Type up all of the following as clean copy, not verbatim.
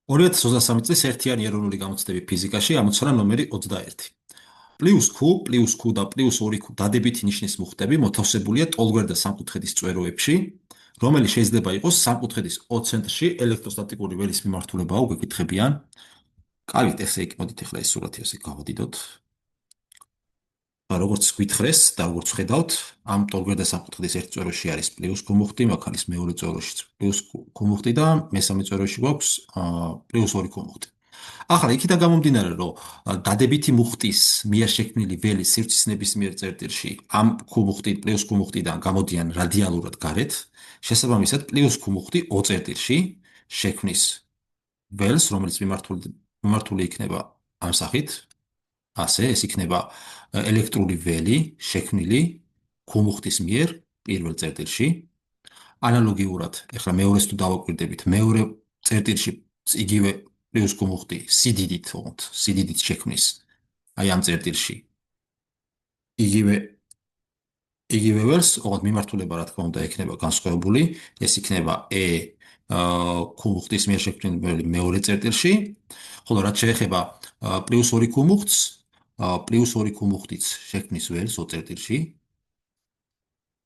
2023 წლის ერთიანი ეროვნული გამოცდები ფიზიკაში ამოცანა ნომერი 21. +q და +2q დადებითი ნიშნის მუხტები მოთავსებულია ტოლგვერდა და სამკუთხედის წვეროებში, რომელიც შეიძლება იყოს სამკუთხედის O ცენტრში ელექტროსტატიკური ველის მიმართულებაა უგეკითხებიან. კარგით, ესე იგი, მოდით ახლა ეს სურათი ასე გავადიდოთ. როგორც გითხრეს და როგორც ხედავთ, ამ ტოლგვერდა და სამკუთხედის ერთ წვეროში არის +q მუხტი, მაგ არის მეორე წვეროში +q მუხტი და მესამე წვეროში გვაქვს +2q მუხტი. ახლა იქიდან გამომდინარე, რომ დადებითი მუხტის მიერ შექმნილი ველის სივრცის ნებისმიერ წერტილში ამ q მუხტიდან გამოდიან რადიალურად გარეთ, შესაბამისად +q მუხტი O წერტილში შექმნის ველს, რომელიც მიმართული იქნება ამ სახით, ასე, ეს იქნება ელექტრული ველი შექმნილი q მუხტის მიერ პირველ წერტილში. ანალოგიურად, ახლა მეორეს თუ დავაკვირდებით, მეორე წერტილში იგივე +q მუხტი სიდიდით შექმნის აი ამ წერტილში იგივე ველს, ოღონდ მიმართულება რა თქმა უნდა იქნება განსხვავებული, ეს იქნება q მუხტის მიერ შექმნილი მეორე წერტილში, ხოლო რაც შეეხება +2q მუხტს, +2q მუხტიც შექმნის ველს O წერტილში,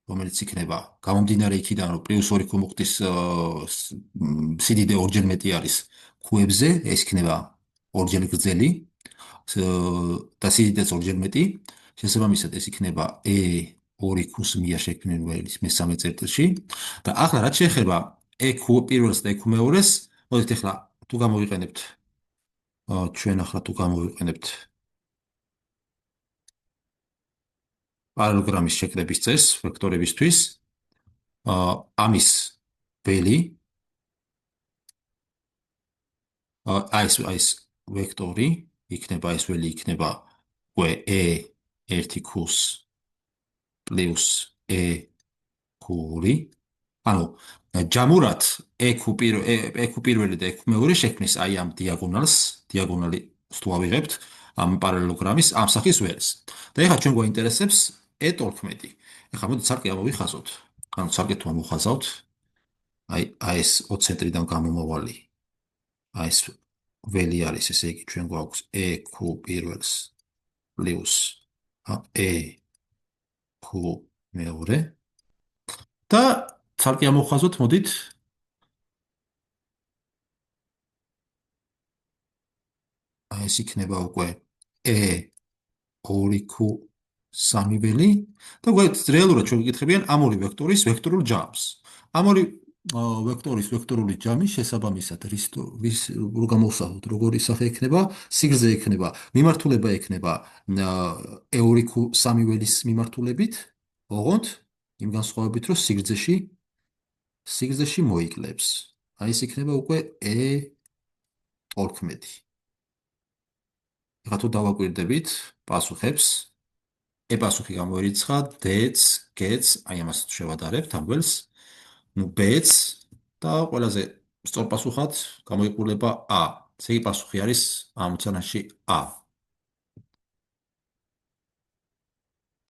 რომელიც იქნება გამომდინარე იქიდან, რომ +2q მუხტის სიდიდე ორჯერ მეტი არის q-ებზე, ეს იქნება ორჯერ გრძელი და სიდიდეც ორჯერ მეტი, შესაბამისად ეს იქნება E2q-ს მიერ შექმნილი ველის მესამე წერტილში და ახლა რაც შეეხება EQ პირველს და EQ მეორეს, მოდით ახლა თუ გამოვიყენებთ პარალელოგრამის შეკრების წესს ვექტორებისთვის, ამის ველი ეს ვექტორი იქნება, ეს ველი იქნება E1q-ს +E2-ი, ანუ ჯამურად EQ პირველი და EQ მეორე შექმნის აი ამ დიაგონალი თუ ავიღებთ ამ პარალელოგრამის ამ სახის ველს. და ეხლა ჩვენ გვაინტერესებს E12. ეხლა მოდით ცალკე ამოვიხაზოთ, ანუ ცალკე თუ ამოვხაზავთ, აი ეს O ცენტრიდან გამომავალი აი ეს ველი არის, ესე იგი ჩვენ გვაქვს EQ პირველს +EQ მეორე და ცალკე ამოვხაზოთ, მოდით აი ეს იქნება უკვე E2q სამი ველი და რეალურად ჩვენ გიკითხებიან ამ ორი ვექტორის ვექტორულ ჯამს. ამ ორი ვექტორის ვექტორული ჯამი შესაბამისად რო გამოვსაუბროთ, როგორი სახე ექნება, სიგრძე ექნება, მიმართულება ექნება E2q სამი ველის მიმართულებით, ოღონდ იმ განსხვავებით, რომ სიგრძეში მოიკლებს. აი ეს იქნება უკვე E12. ეხლა თუ დავაკვირდებით პასუხებს, პასუხი გამოირიცხა, D-ც, G-ც, აი ამას შევადარებთ ამ ველს, B-ც და ყველაზე სწორ პასუხად გამოიყურება A. ესე იგი პასუხი არის ამ ამოცანაში A.